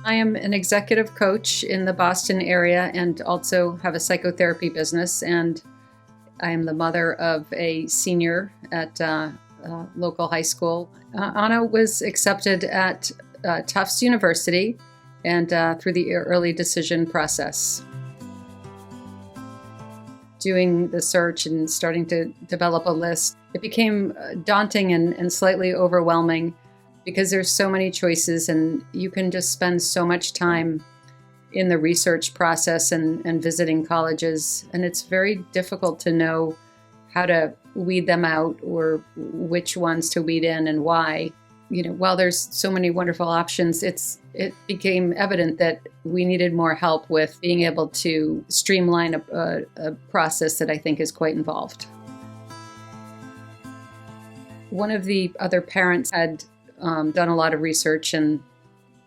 I am an executive coach in the Boston area and also have a psychotherapy business. And I am the mother of a senior at local high school. Anna was accepted at Tufts University and through the early decision process. Doing the search and starting to develop a list, it became daunting and slightly overwhelming because there's so many choices and you can just spend so much time in the research process and visiting colleges. And it's very difficult to know how to weed them out or which ones to weed in and why. While there's so many wonderful options, it became evident that we needed more help with being able to streamline a process that I think is quite involved. One of the other parents had done a lot of research, and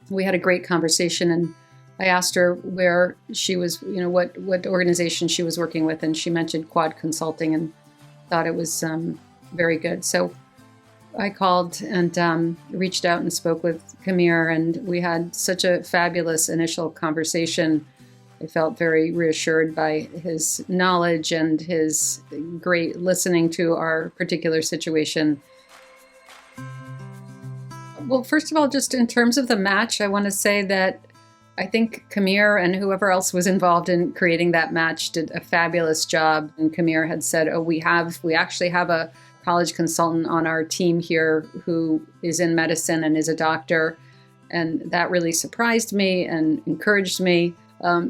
we had a great conversation, and I asked her where she was, what organization she was working with, and she mentioned Quad Consulting and thought it was very good. So I called and reached out and spoke with Kamir, and we had such a fabulous initial conversation. I felt very reassured by his knowledge and his great listening to our particular situation. Well, first of all, just in terms of the match, I want to say that I think Kamir and whoever else was involved in creating that match did a fabulous job. And Kamir had said, we actually have a college consultant on our team here who is in medicine and is a doctor. And that really surprised me and encouraged me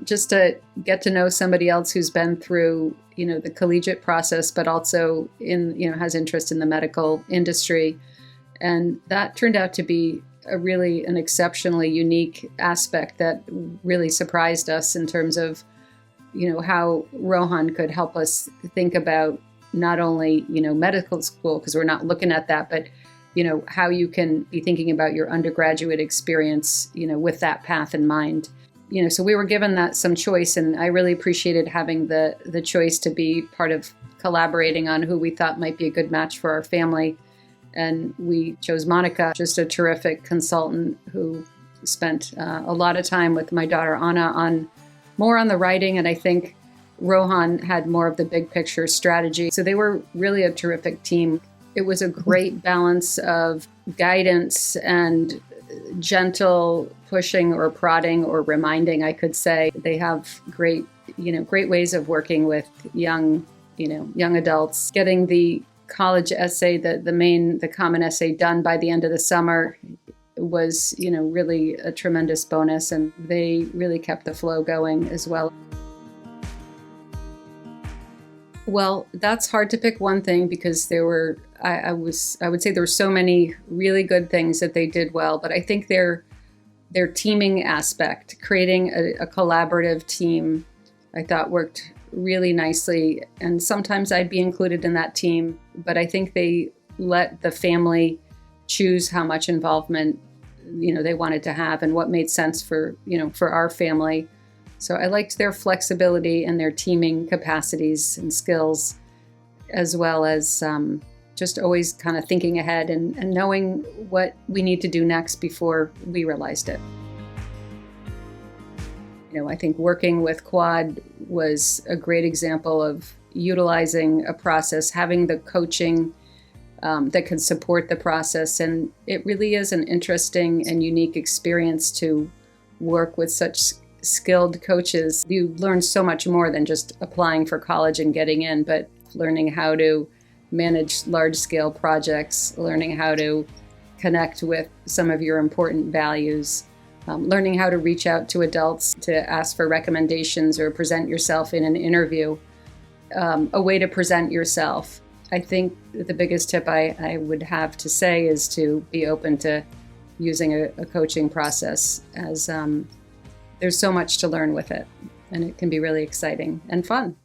just to get to know somebody else who's been through, the collegiate process, but also has interest in the medical industry. And that turned out to be an exceptionally unique aspect that really surprised us in terms of, how Rohan could help us think about not only, medical school, because we're not looking at that, but, how you can be thinking about your undergraduate experience, with that path in mind. So we were given that some choice, and I really appreciated having the choice to be part of collaborating on who we thought might be a good match for our family. And we chose Monica, just a terrific consultant who spent a lot of time with my daughter Anna more on the writing. And I think Rohan had more of the big picture strategy. So they were really a terrific team. It was a great balance of guidance and gentle pushing or prodding or reminding, I could say. They have great ways of working with young adults. Getting the college essay, the common essay done by the end of the summer was, really a tremendous bonus, and they really kept the flow going as well. Well, that's hard to pick one thing because I would say there were so many really good things that they did well, but I think their teaming aspect, creating a collaborative team, I thought worked really nicely. And sometimes I'd be included in that team, but I think they let the family choose how much involvement, they wanted to have and what made sense for our family. So I liked their flexibility and their teaming capacities and skills, as well as just always kind of thinking ahead and knowing what we need to do next before we realized it. I think working with Quad was a great example of utilizing a process, having the coaching that can support the process. And it really is an interesting and unique experience to work with such skilled coaches. You learn so much more than just applying for college and getting in, but learning how to manage large-scale projects, learning how to connect with some of your important values, learning how to reach out to adults to ask for recommendations or present yourself in an interview, a way to present yourself. I think the biggest tip I would have to say is to be open to using a coaching process, as there's so much to learn with it, and it can be really exciting and fun.